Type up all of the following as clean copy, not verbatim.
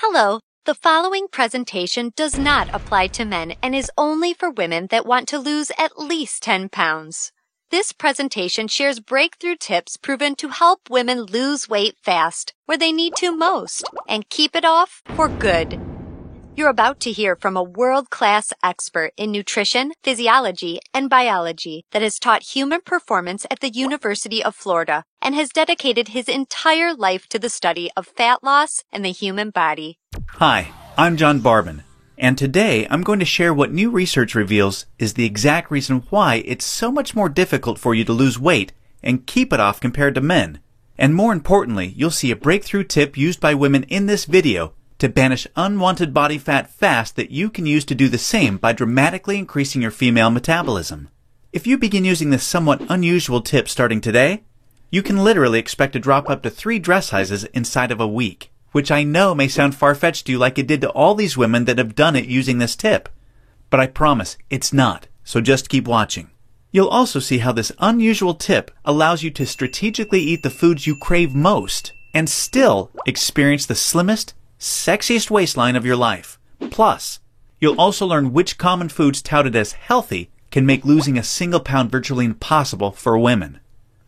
Hello, the following presentation does not apply to men and is only for women that want to lose at least 10 pounds. This presentation shares breakthrough tips proven to help women lose weight fast, where they need to most, and keep it off for good. You're about to hear from a world-class expert in nutrition, physiology, and biology that has taught human performance at the University of Florida and has dedicated his entire life to the study of fat loss and the human body. Hi, I'm John Barban, and today I'm going to share what new research reveals is the exact reason why it's so much more difficult for you to lose weight and keep it off compared to men. And more importantly, you'll see a breakthrough tip used by women in this video to banish unwanted body fat fast that you can use to do the same by dramatically increasing your female metabolism. If you begin using this somewhat unusual tip starting today, you can literally expect to drop up to 3 dress sizes inside of a week, which I know may sound far-fetched to you like it did to all these women that have done it using this tip. But I promise it's not, so just keep watching. You'll also see how this unusual tip allows you to strategically eat the foods you crave most and still experience the slimmest, sexiest waistline of your life. Plus, you'll also learn which common foods touted as healthy can make losing a single pound virtually impossible for women.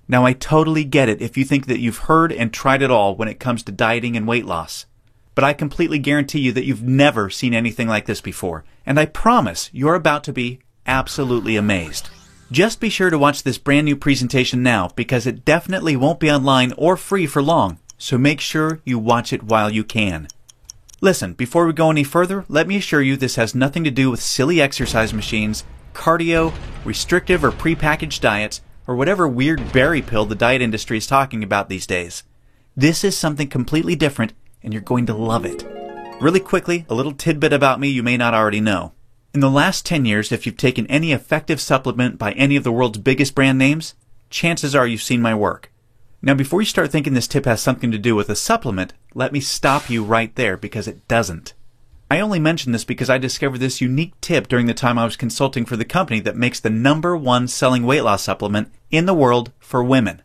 Now, I totally get it if you think that you've heard and tried it all when it comes to dieting and weight loss. But I completely guarantee you that you've never seen anything like this before, and I promise you're about to be absolutely amazed. Just be sure to watch this brand new presentation now because it definitely won't be online or free for long, so make sure you watch it while you can. Listen, before we go any further, let me assure you this has nothing to do with silly exercise machines, cardio, restrictive or prepackaged diets, or whatever weird berry pill the diet industry is talking about these days. This is something completely different, and you're going to love it. Really quickly, a little tidbit about me you may not already know. In the last 10 years, if you've taken any effective supplement by any of the world's biggest brand names, chances are you've seen my work. Now, before you start thinking this tip has something to do with a supplement, let me stop you right there because it doesn't. I only mention this because I discovered this unique tip during the time I was consulting for the company that makes the #1 selling weight loss supplement in the world for women.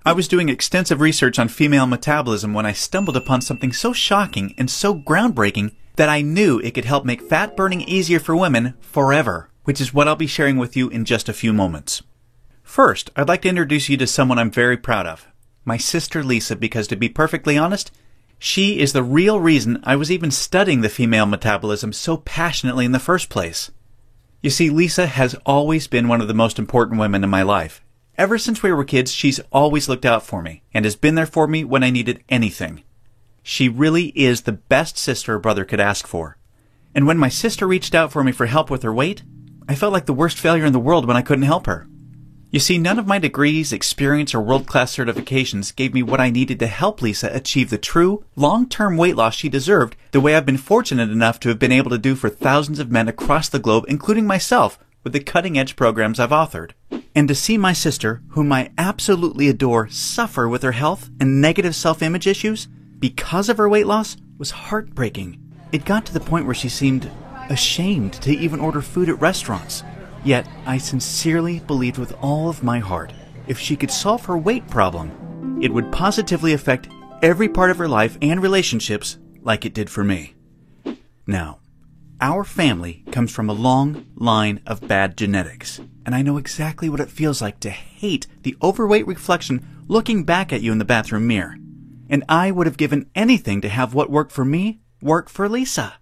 I was doing extensive research on female metabolism when I stumbled upon something so shocking and so groundbreaking that I knew it could help make fat burning easier for women forever, which is what I'll be sharing with you in just a few moments. First, I'd like to introduce you to someone I'm very proud of. My sister Lisa, because to be perfectly honest, she is the real reason I was even studying the female metabolism so passionately in the first place. You see, Lisa has always been one of the most important women in my life. Ever since we were kids, she's always looked out for me and has been there for me when I needed anything. She really is the best sister a brother could ask for. And when my sister reached out for me for help with her weight, I felt like the worst failure in the world when I couldn't help her. You see, none of my degrees, experience, or world-class certifications gave me what I needed to help Lisa achieve the true, long-term weight loss she deserved the way I've been fortunate enough to have been able to do for thousands of men across the globe, including myself, with the cutting-edge programs I've authored. And to see my sister, whom I absolutely adore, suffer with her health and negative self-image issues because of her weight loss was heartbreaking. It got to the point where she seemed ashamed to even order food at restaurants. Yet, I sincerely believed with all of my heart, if she could solve her weight problem, it would positively affect every part of her life and relationships like it did for me. Now, our family comes from a long line of bad genetics, and I know exactly what it feels like to hate the overweight reflection looking back at you in the bathroom mirror. And I would have given anything to have what worked for me work for Lisa.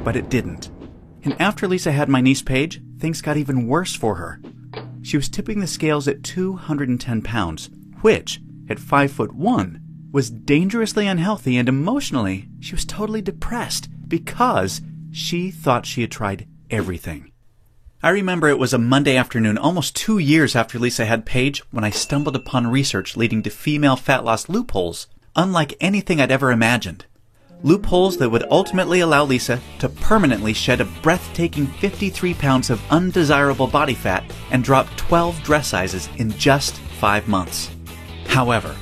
But it didn't. And after Lisa had my niece Paige, things got even worse for her. She was tipping the scales at 210 pounds, which, at 5'1", was dangerously unhealthy, and emotionally, she was totally depressed because she thought she had tried everything. I remember it was a Monday afternoon, almost 2 years after Lisa had Paige, when I stumbled upon research leading to female fat loss loopholes, unlike anything I'd ever imagined. Loopholes that would ultimately allow Lisa to permanently shed a breathtaking 53 pounds of undesirable body fat and drop 12 dress sizes in just 5 months. However,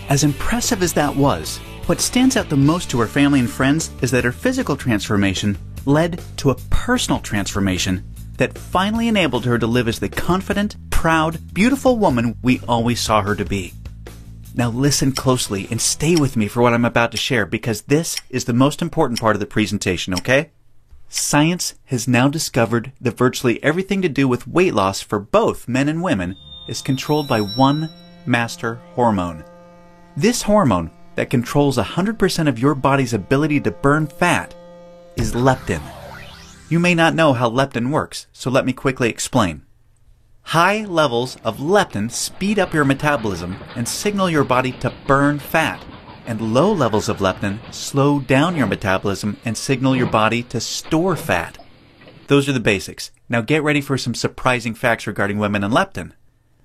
as impressive as that was, what stands out the most to her family and friends is that her physical transformation led to a personal transformation that finally enabled her to live as the confident, proud, beautiful woman we always saw her to be. Now listen closely and stay with me for what I'm about to share, because this is the most important part of the presentation, okay? Science has now discovered that virtually everything to do with weight loss for both men and women is controlled by one master hormone. This hormone that controls 100% of your body's ability to burn fat is leptin. You may not know how leptin works, so let me quickly explain. High levels of leptin speed up your metabolism and signal your body to burn fat, and low levels of leptin slow down your metabolism and signal your body to store fat. Those are the basics. Now get ready for some surprising facts regarding women and leptin.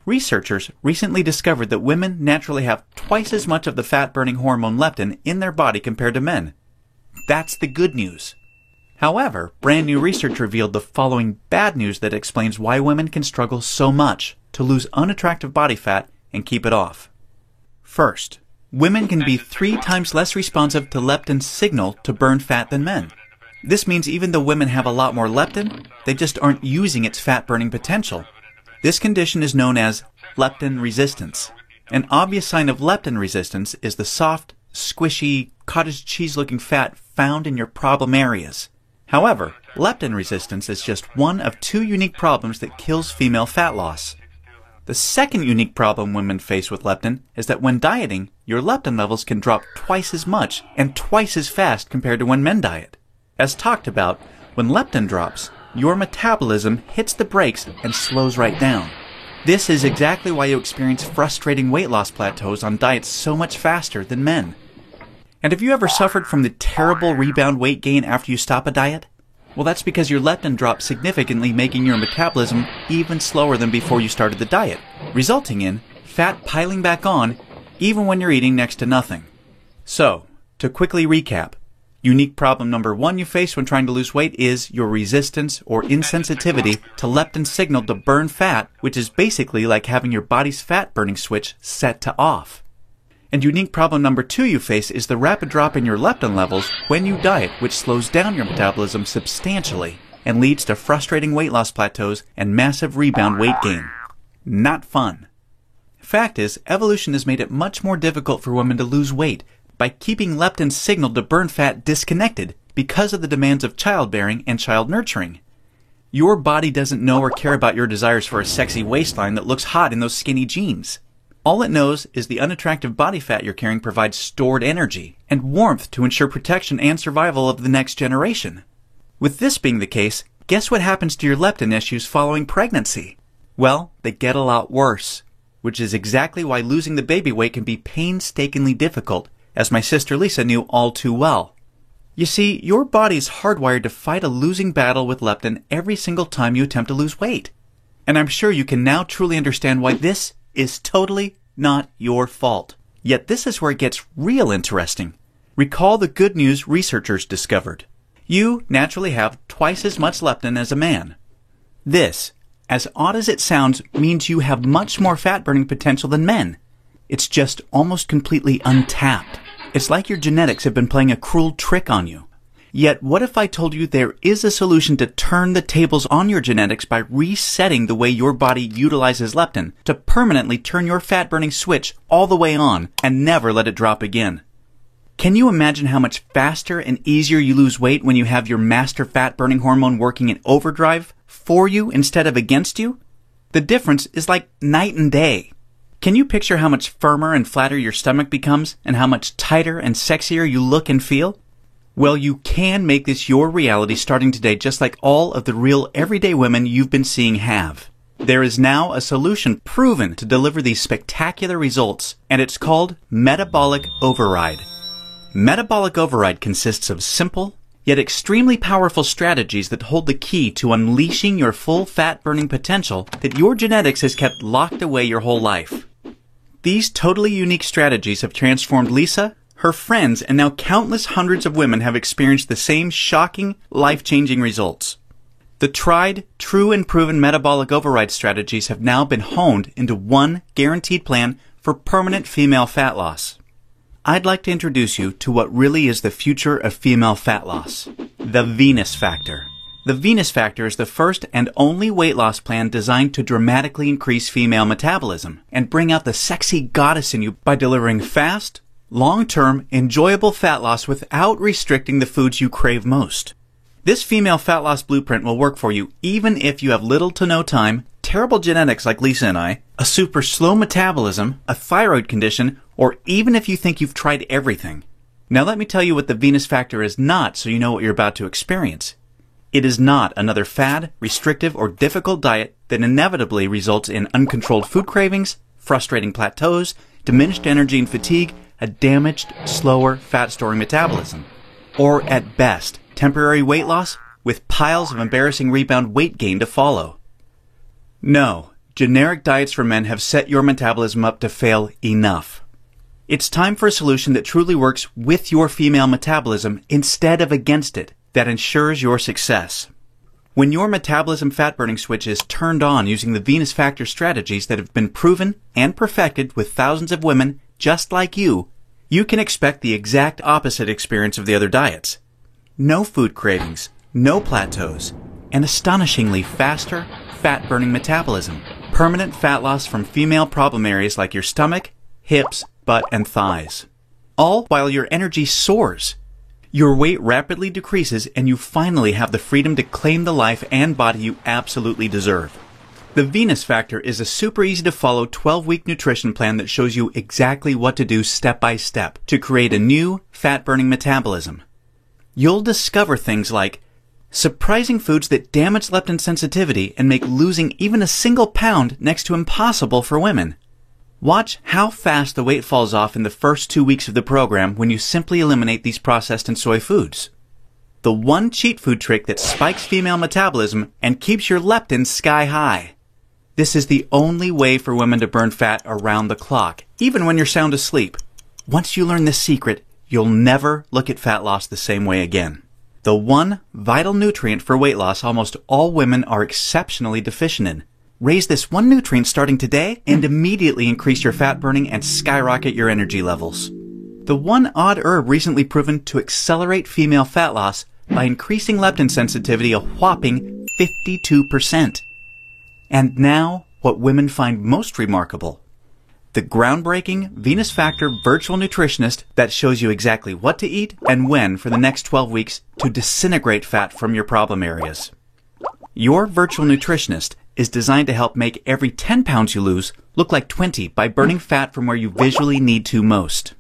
Researchers recently discovered that women naturally have twice as much of the fat-burning hormone leptin in their body compared to men. That's the good news. However, brand new research revealed the following bad news that explains why women can struggle so much to lose unattractive body fat and keep it off. First, women can be 3 times less responsive to leptin's signal to burn fat than men. This means even though women have a lot more leptin, they just aren't using its fat-burning potential. This condition is known as leptin resistance. An obvious sign of leptin resistance is the soft, squishy, cottage cheese-looking fat found in your problem areas. However, leptin resistance is just one of 2 unique problems that kills female fat loss. The second unique problem women face with leptin is that when dieting, your leptin levels can drop twice as much and twice as fast compared to when men diet. As talked about, when leptin drops, your metabolism hits the brakes and slows right down. This is exactly why you experience frustrating weight loss plateaus on diets so much faster than men. And have you ever suffered from the terrible rebound weight gain after you stop a diet? Well, that's because your leptin drops significantly, making your metabolism even slower than before you started the diet, resulting in fat piling back on even when you're eating next to nothing. So, to quickly recap, unique problem number 1 you face when trying to lose weight is your resistance or insensitivity to leptin's signal to burn fat, which is basically like having your body's fat-burning switch set to off. And unique problem number 2 you face is the rapid drop in your leptin levels when you diet, which slows down your metabolism substantially and leads to frustrating weight loss plateaus and massive rebound weight gain. Not fun. Fact is, evolution has made it much more difficult for women to lose weight by keeping leptin's signal to burn fat disconnected because of the demands of childbearing and child nurturing. Your body doesn't know or care about your desires for a sexy waistline that looks hot in those skinny jeans. All it knows is the unattractive body fat you're carrying provides stored energy and warmth to ensure protection and survival of the next generation. With this being the case, guess what happens to your leptin issues following pregnancy? Well, they get a lot worse, which is exactly why losing the baby weight can be painstakingly difficult, as my sister Lisa knew all too well. You see, your body is hardwired to fight a losing battle with leptin every single time you attempt to lose weight. And I'm sure you can now truly understand why this is totally not your fault. Yet this is where it gets real interesting. Recall the good news researchers discovered. You naturally have twice as much leptin as a man. This, as odd as it sounds, means you have much more fat-burning potential than men. It's just almost completely untapped. It's like your genetics have been playing a cruel trick on you. Yet, what if I told you there is a solution to turn the tables on your genetics by resetting the way your body utilizes leptin to permanently turn your fat-burning switch all the way on and never let it drop again? Can you imagine how much faster and easier you lose weight when you have your master fat-burning hormone working in overdrive for you instead of against you? The difference is like night and day. Can you picture how much firmer and flatter your stomach becomes and how much tighter and sexier you look and feel? Well, you can make this your reality starting today, just like all of the real everyday women you've been seeing have. There is now a solution proven to deliver these spectacular results, and it's called Metabolic Override. Metabolic Override consists of simple, yet extremely powerful strategies that hold the key to unleashing your full fat-burning potential that your genetics has kept locked away your whole life. These totally unique strategies have transformed Lisa, her friends, and now countless hundreds of women have experienced the same shocking, life-changing results. The tried, true, and proven metabolic override strategies have now been honed into one guaranteed plan for permanent female fat loss. I'd like to introduce you to what really is the future of female fat loss, the Venus Factor. The Venus Factor is the first and only weight loss plan designed to dramatically increase female metabolism and bring out the sexy goddess in you by delivering fast, long-term, enjoyable fat loss without restricting the foods you crave most. This female fat loss blueprint will work for you even if you have little to no time, terrible genetics like Lisa and I, a super slow metabolism, a thyroid condition, or even if you think you've tried everything. Now let me tell you what the Venus Factor is not so you know what you're about to experience. It is not another fad, restrictive, or difficult diet that inevitably results in uncontrolled food cravings, frustrating plateaus, diminished energy and fatigue, a damaged, slower, fat-storing metabolism, or at best, temporary weight loss with piles of embarrassing rebound weight gain to follow. No, generic diets for men have set your metabolism up to fail enough. It's time for a solution that truly works with your female metabolism instead of against it, that ensures your success. When your metabolism fat-burning switch is turned on using the Venus Factor strategies that have been proven and perfected with thousands of women just like you, you can expect the exact opposite experience of the other diets. No food cravings, no plateaus, and astonishingly faster, fat-burning metabolism. Permanent fat loss from female problem areas like your stomach, hips, butt, and thighs. All while your energy soars. Your weight rapidly decreases and you finally have the freedom to claim the life and body you absolutely deserve. The Venus Factor is a super easy to follow 12-week nutrition plan that shows you exactly what to do step by step to create a new fat-burning metabolism. You'll discover things like surprising foods that damage leptin sensitivity and make losing even a single pound next to impossible for women. Watch how fast the weight falls off in the first 2 weeks of the program when you simply eliminate these processed and soy foods. The one cheat food trick that spikes female metabolism and keeps your leptin sky high. This is the only way for women to burn fat around the clock, even when you're sound asleep. Once you learn this secret, you'll never look at fat loss the same way again. The one vital nutrient for weight loss almost all women are exceptionally deficient in. Raise this one nutrient starting today and immediately increase your fat burning and skyrocket your energy levels. The one odd herb recently proven to accelerate female fat loss by increasing leptin sensitivity a whopping 52%. And now, what women find most remarkable. The groundbreaking Venus Factor virtual nutritionist that shows you exactly what to eat and when for the next 12 weeks to disintegrate fat from your problem areas. Your virtual nutritionist is designed to help make every 10 pounds you lose look like 20 by burning fat from where you visually need to most.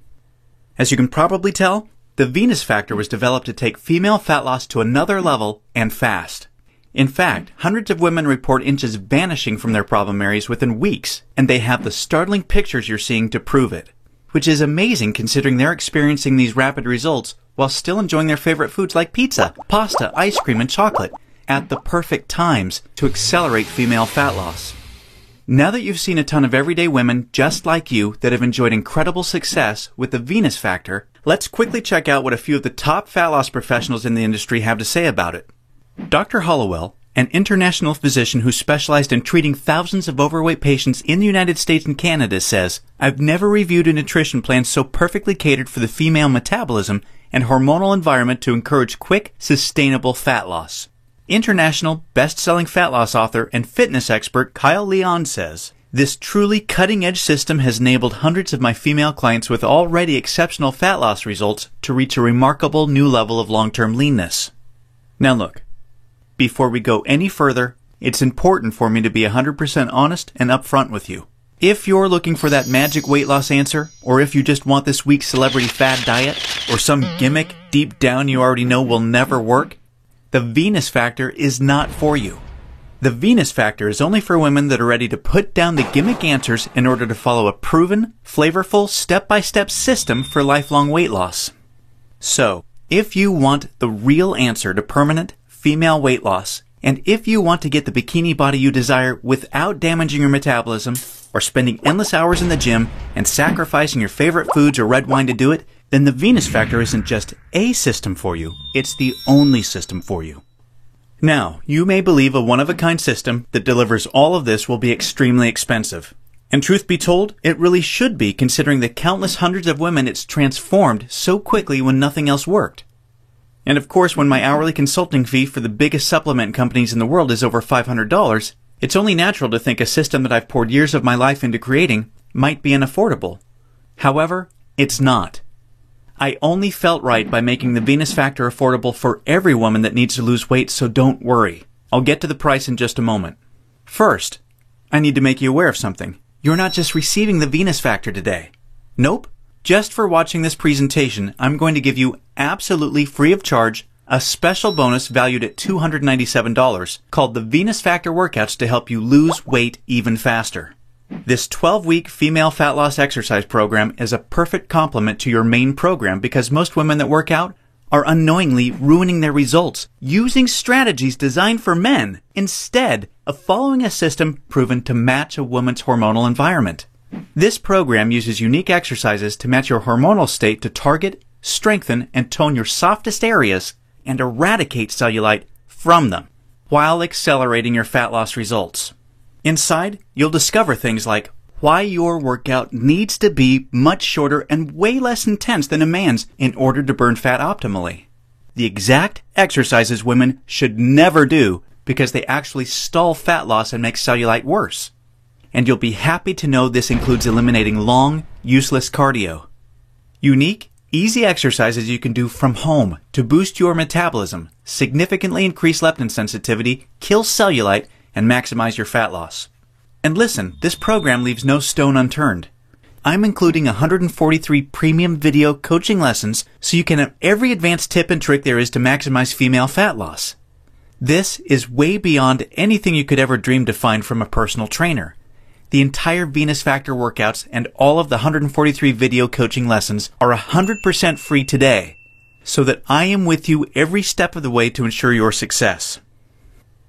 As you can probably tell, the Venus Factor was developed to take female fat loss to another level and fast. In fact, hundreds of women report inches vanishing from their problem areas within weeks, and they have the startling pictures you're seeing to prove it, which is amazing considering they're experiencing these rapid results while still enjoying their favorite foods like pizza, pasta, ice cream, and chocolate at the perfect times to accelerate female fat loss. Now that you've seen a ton of everyday women just like you that have enjoyed incredible success with the Venus Factor, let's quickly check out what a few of the top fat loss professionals in the industry have to say about it. Dr. Hollowell, an international physician who specialized in treating thousands of overweight patients in the United States and Canada, says, "I've never reviewed a nutrition plan so perfectly catered for the female metabolism and hormonal environment to encourage quick, sustainable fat loss." International best-selling fat loss author and fitness expert Kyle Leon says, "This truly cutting-edge system has enabled hundreds of my female clients with already exceptional fat loss results to reach a remarkable new level of long-term leanness." Now look, before we go any further, it's important for me to be 100% honest and upfront with you. If you're looking for that magic weight loss answer, or if you just want this week's celebrity fad diet, or some gimmick deep down you already know will never work, the Venus Factor is not for you. The Venus Factor is only for women that are ready to put down the gimmick answers in order to follow a proven, flavorful, step-by-step system for lifelong weight loss. So, if you want the real answer to permanent female weight loss, and if you want to get the bikini body you desire without damaging your metabolism, or spending endless hours in the gym and sacrificing your favorite foods or red wine to do it, then the Venus Factor isn't just a system for you, it's the only system for you. Now, you may believe a one-of-a-kind system that delivers all of this will be extremely expensive. And truth be told, it really should be considering the countless hundreds of women it's transformed so quickly when nothing else worked. And of course, when my hourly consulting fee for the biggest supplement companies in the world is over $500, it's only natural to think a system that I've poured years of my life into creating might be unaffordable. However, it's not. I only felt right by making the Venus Factor affordable for every woman that needs to lose weight, so don't worry. I'll get to the price in just a moment. First, I need to make you aware of something. You're not just receiving the Venus Factor today. Nope. Just for watching this presentation, I'm going to give you absolutely free of charge a special bonus valued at $297 called the Venus Factor Workouts to help you lose weight even faster. This 12-week female fat loss exercise program is a perfect complement to your main program because most women that work out are unknowingly ruining their results using strategies designed for men instead of following a system proven to match a woman's hormonal environment. This program uses unique exercises to match your hormonal state to target, strengthen, and tone your softest areas and eradicate cellulite from them while accelerating your fat loss results. Inside, you'll discover things like why your workout needs to be much shorter and way less intense than a man's in order to burn fat optimally. The exact exercises women should never do because they actually stall fat loss and make cellulite worse. And you'll be happy to know this includes eliminating long, useless cardio. Unique, easy exercises you can do from home to boost your metabolism, significantly increase leptin sensitivity, kill cellulite, and maximize your fat loss. And listen, this program leaves no stone unturned. I'm including 143 premium video coaching lessons so you can have every advanced tip and trick there is to maximize female fat loss. This is way beyond anything you could ever dream to find from a personal trainer. The entire Venus Factor workouts and all of the 143 video coaching lessons are 100% free today, so that I am with you every step of the way to ensure your success.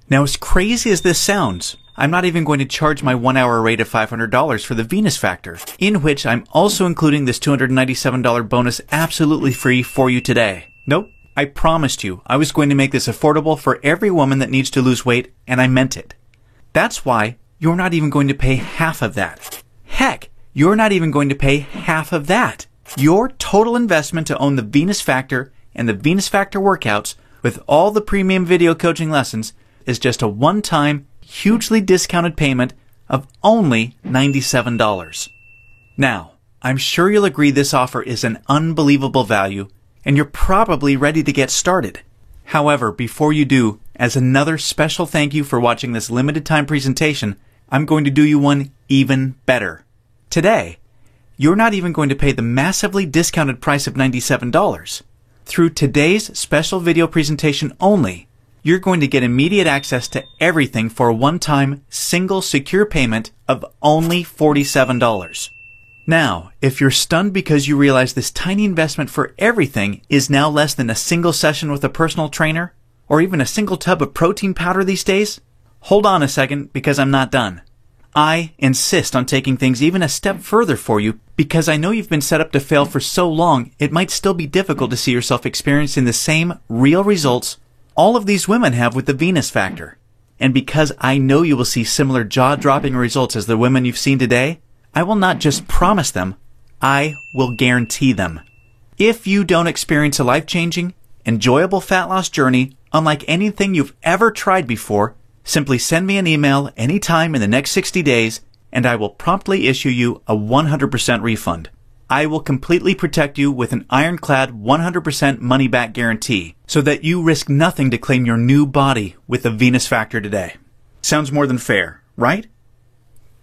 Now, as crazy as this sounds, I'm not even going to charge my 1-hour rate of $500 for the Venus Factor, in which I'm also including this $297 bonus absolutely free for you today. Nope, I promised you I was going to make this affordable for every woman that needs to lose weight, and I meant it. That's why you're not even going to pay half of that. Heck, you're not even going to pay half of that. Your total investment to own the Venus Factor and the Venus Factor workouts with all the premium video coaching lessons is just a one-time, hugely discounted payment of only $97. Now, I'm sure you'll agree this offer is an unbelievable value, and you're probably ready to get started. However, before you do, as another special thank you for watching this limited time presentation, I'm going to do you one even better. Today, you're not even going to pay the massively discounted price of $97. Through today's special video presentation only, you're going to get immediate access to everything for a one-time, single, secure payment of only $47. Now, if you're stunned because you realize this tiny investment for everything is now less than a single session with a personal trainer, or even a single tub of protein powder these days, hold on a second because I'm not done. I insist on taking things even a step further for you because I know you've been set up to fail for so long it might still be difficult to see yourself experiencing the same real results all of these women have with the Venus Factor. And because I know you will see similar jaw-dropping results as the women you've seen today, I will not just promise them, I will guarantee them. If you don't experience a life-changing, enjoyable fat loss journey unlike anything you've ever tried before, simply send me an email anytime in the next 60 days and I will promptly issue you a 100% refund. I will completely protect you with an ironclad 100% money-back guarantee so that you risk nothing to claim your new body with the Venus Factor today. Sounds more than fair, right?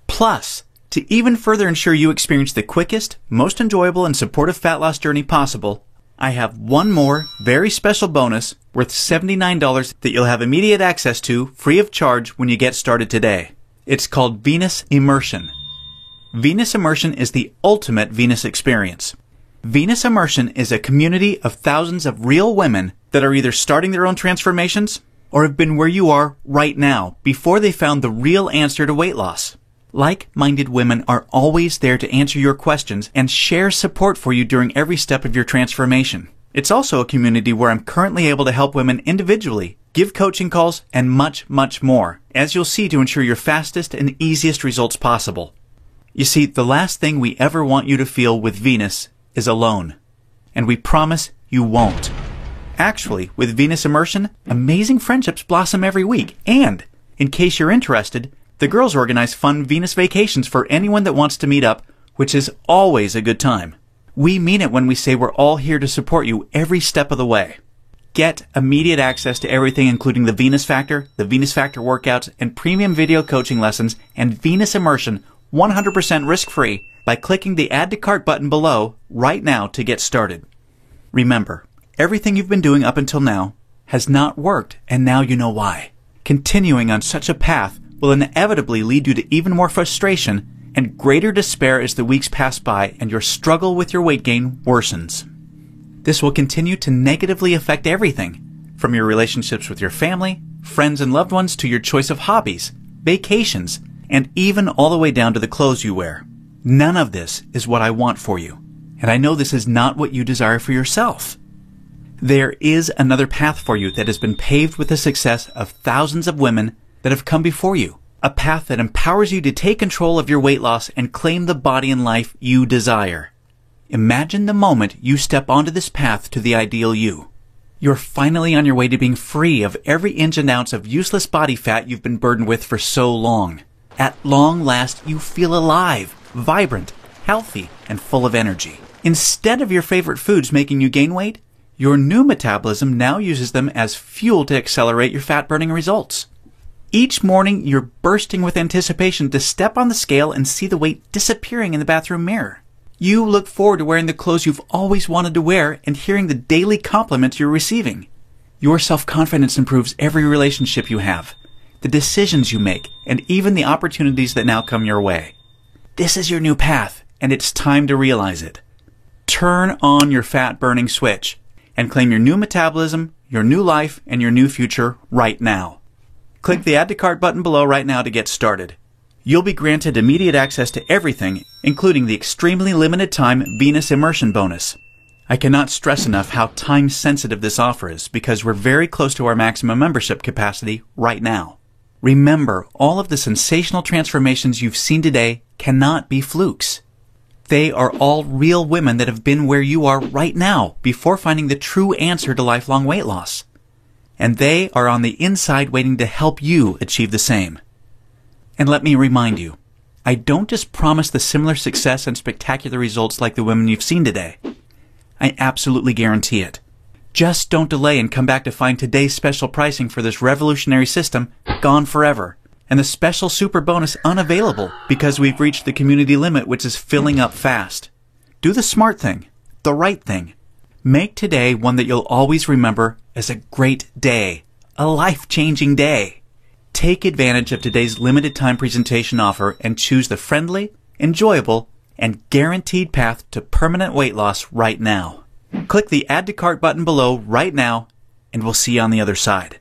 Plus, to even further ensure you experience the quickest, most enjoyable, and supportive fat loss journey possible, I have one more very special bonus worth $79 that you'll have immediate access to free of charge when you get started today. It's called Venus Immersion. Venus Immersion is the ultimate Venus experience. Venus Immersion is a community of thousands of real women that are either starting their own transformations or have been where you are right now before they found the real answer to weight loss. Like-minded women are always there to answer your questions and share support for you during every step of your transformation. It's also a community where I'm currently able to help women individually, give coaching calls, and much, much more, as you'll see, to ensure your fastest and easiest results possible. You see, the last thing we ever want you to feel with Venus is alone. And we promise you won't. Actually, with Venus Immersion, amazing friendships blossom every week. And, in case you're interested, the girls organize fun Venus vacations for anyone that wants to meet up, which is always a good time. We mean it when we say we're all here to support you every step of the way. Get immediate access to everything including the Venus Factor workouts, and premium video coaching lessons, and Venus Immersion 100% risk-free by clicking the Add to Cart button below right now to get started. Remember, everything you've been doing up until now has not worked, and now you know why. Continuing on such a path will inevitably lead you to even more frustration and greater despair as the weeks pass by and your struggle with your weight gain worsens. This will continue to negatively affect everything, from your relationships with your family, friends and loved ones, to your choice of hobbies, vacations, and even all the way down to the clothes you wear. None of this is what I want for you, and I know this is not what you desire for yourself. There is another path for you that has been paved with the success of thousands of women that have come before you. A path that empowers you to take control of your weight loss and claim the body and life you desire. Imagine the moment you step onto this path to the ideal you. You're finally on your way to being free of every inch and ounce of useless body fat you've been burdened with for so long. At long last, you feel alive, vibrant, healthy, and full of energy. Instead of your favorite foods making you gain weight, your new metabolism now uses them as fuel to accelerate your fat-burning results. Each morning, you're bursting with anticipation to step on the scale and see the weight disappearing in the bathroom mirror. You look forward to wearing the clothes you've always wanted to wear and hearing the daily compliments you're receiving. Your self-confidence improves every relationship you have, the decisions you make, and even the opportunities that now come your way. This is your new path, and it's time to realize it. Turn on your fat-burning switch and claim your new metabolism, your new life, and your new future right now. Click the Add to Cart button below right now to get started. You'll be granted immediate access to everything, including the extremely limited time Venus Immersion bonus. I cannot stress enough how time-sensitive this offer is because we're very close to our maximum membership capacity right now. Remember, all of the sensational transformations you've seen today cannot be flukes. They are all real women that have been where you are right now before finding the true answer to lifelong weight loss. And they are on the inside waiting to help you achieve the same. And let me remind you, I don't just promise the similar success and spectacular results like the women you've seen today. I absolutely guarantee it. Just don't delay and come back to find today's special pricing for this revolutionary system gone forever, and the special super bonus unavailable because we've reached the community limit, which is filling up fast. Do the smart thing, the right thing. Make today one that you'll always remember as a great day, a life-changing day. Take advantage of today's limited time presentation offer and choose the friendly, enjoyable, and guaranteed path to permanent weight loss right now. Click the Add to Cart button below right now, and we'll see you on the other side.